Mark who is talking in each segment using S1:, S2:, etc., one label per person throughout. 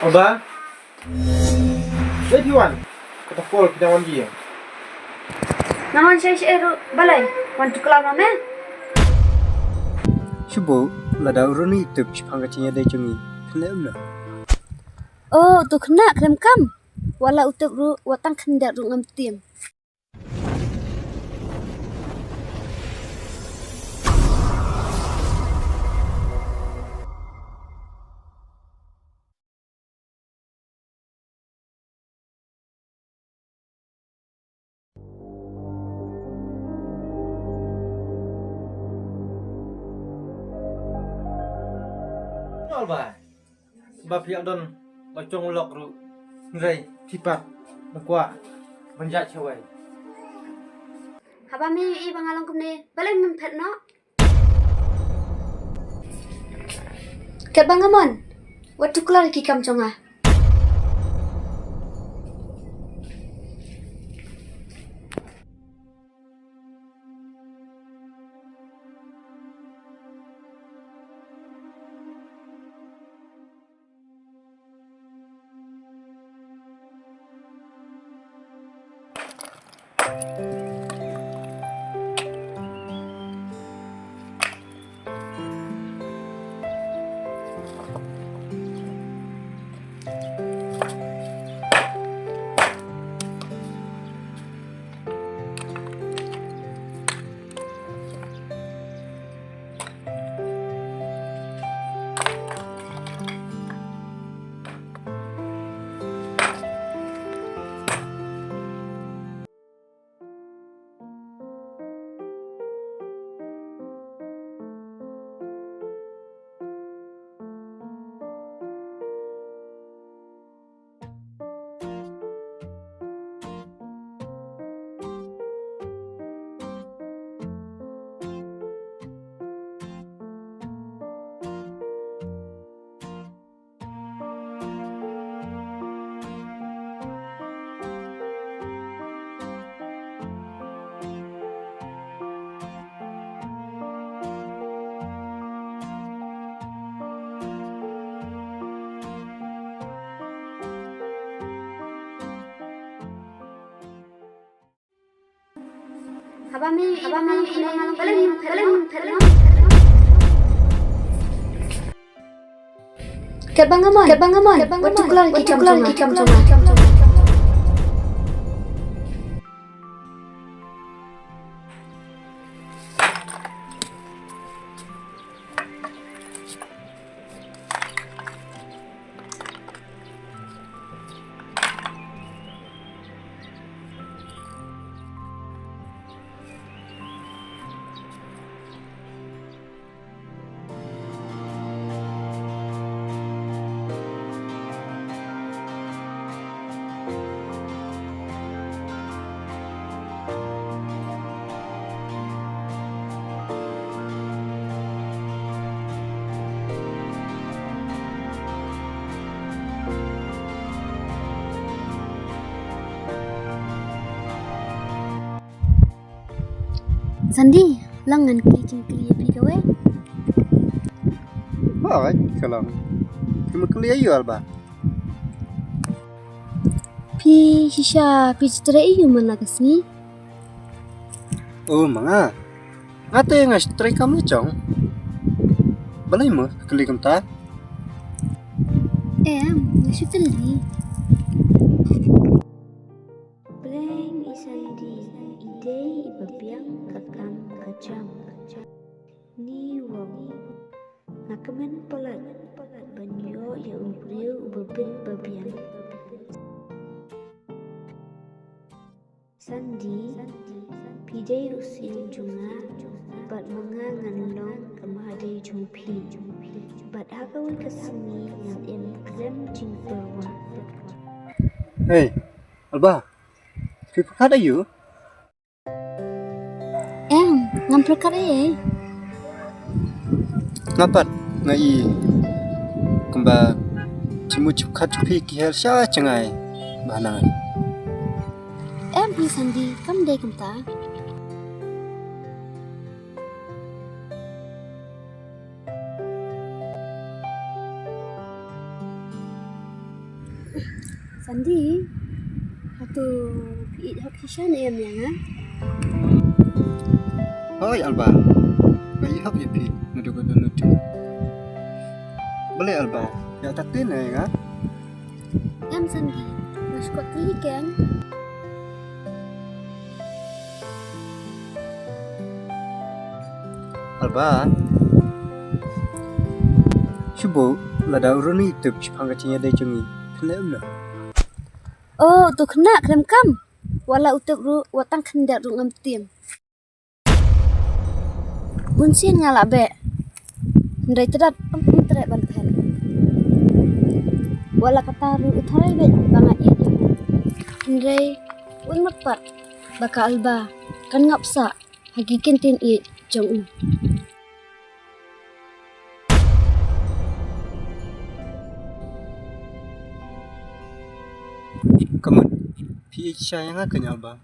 S1: Oba, jadi wan, kata Paul kita wan dia.
S2: Naman siya balay, want to club namin?
S3: Shubo, lada uruni tu pangkatnya dari jungi. Kenapa?
S2: Oh, tu kena krem kam. Wala utuk ru watang kendak ru ngam tim.
S1: Alba, bapak don bacong lok ru, ngerai tipak, nakwa, banjat cewek.
S2: Habami i bangalong kumne balay mempet no. Ket bangamon. Wat tu kelar ki kam conga. Habami i bangalong kumne balay mempet no. Ket bangamon. Wat tu kelar ki kam conga. Sandi, langan ki cingkli pi kawe.
S3: Baik, kalau kamu kuliah you Alba.
S2: Pi shisha pi citra iyu mana kasni?
S3: Oh, manga. Ngata yang ngasih kamu cong. Balai mu kuliah kamu ta?
S2: Ngasih teli. Blank isandi ide ibabiang kakam kacam. Ni wong nakaman pelat banyo yang beriu ubabin babiang. Sandi pidai usin junga bat mangangan long kemahadai jumpi bat hakawi kesini yang em krem jingperwa.
S3: Hey, Alba. Pipa kada you?
S2: Ngampel kare.
S3: Ngapat ngai kemba cimu cukat cupi kihel sya cengai bahanangan.
S2: Pi Sandi kam dai kam ta? Sandi, hatu piit hak hishan em yang ha.
S3: Hoi Alba. Ngai hap ye pi nudu ko nudu. Boleh Alba. Ya tatin ya.
S2: Em Sandi, masuk kali kan?
S3: Alba. Shubo lada uruni tu pangatinya dai chungi. Klem na.
S2: Oh, tu kena krem kam. Wala utup ru watang kendak ru ngam tiam. Bunsin ngalak be. Ndai tedat terat ban pen. Wala kata ru utharai be bangat ye. Ndai un matpat baka Alba kan ngapsa hakikin tin i jong.
S3: Kamu PH yang akan Alba.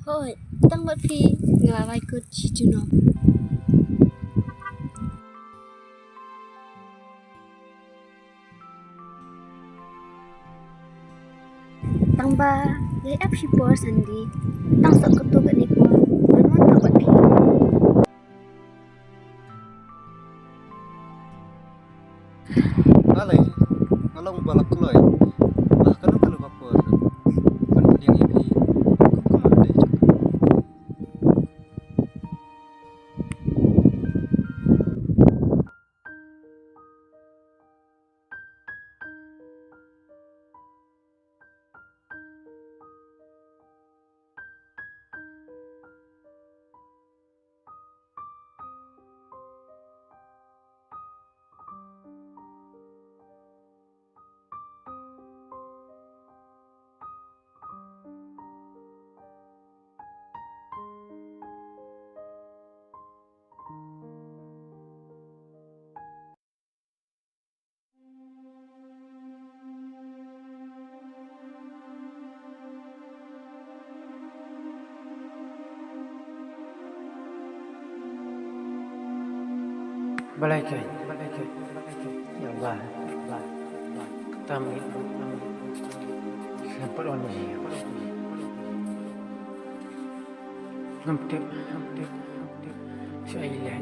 S2: Hoi, tang bat pi ngalarai ko chijuno. Tang ba dai ap shipor Sandi. Tang sok ketu kat ni ko. Anon tak bat pi.
S3: Alai. Ngalong balak kloy. Bah kalau apa. Kan yang ini kemana dai chungi.
S1: Balai kai. Ya Allah. Kami sampai on ni. Nampak. Saya.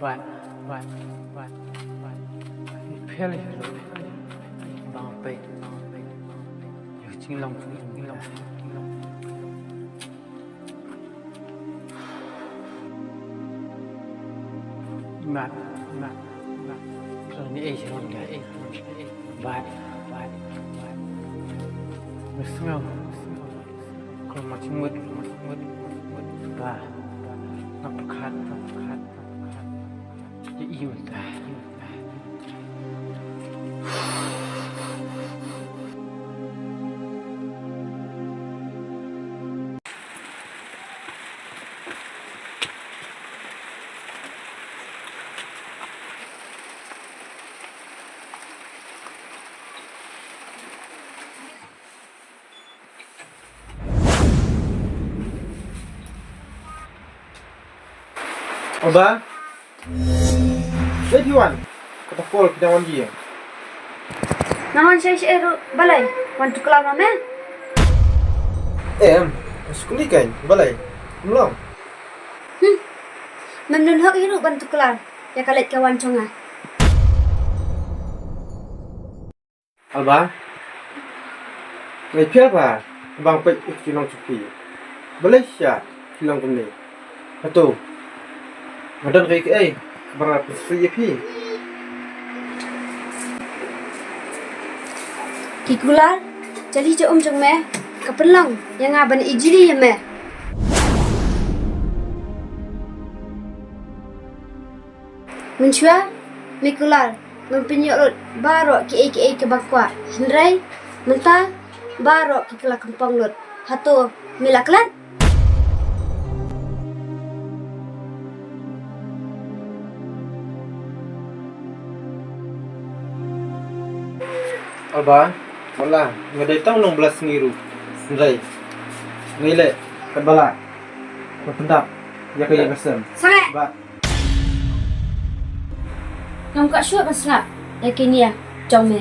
S1: Baik. Peli. Bang pe. Ya cinglong. Mat. Ini orang dia. Baik. Mesngau. Kalau macam mud. Bah. Nak pekat. Dia iu dah. Alba. Jadi kata call kita wan dia.
S2: Naman saya balai. Want to kelar nama?
S1: Sekali kan balai. Belum.
S2: Memnun hak hidup bantu kelar. Ya kalit kawan conga.
S1: Alba. Ngai siapa? Bang pek kilang cupi. Malaysia kilang kene. Betul. Madan kai berapa free pi?
S2: Kikular, jadi je jeng meh, kepelang yang aban ijili ya meh. Menshua, mikular, mempenyok barok KHEH ke bakwa. Hendrai, mentah barok ke kelak kempang lut. Hatu milaklat.
S1: Alba, wala, ngadai tang 16 ngiru. Hendrai. Ngile, kabala. Pendap. Ya kaya kesem.
S2: Sangat.
S1: Ba.
S2: Ngam kat syuk kan sengap. Lagi ni ya, jom me.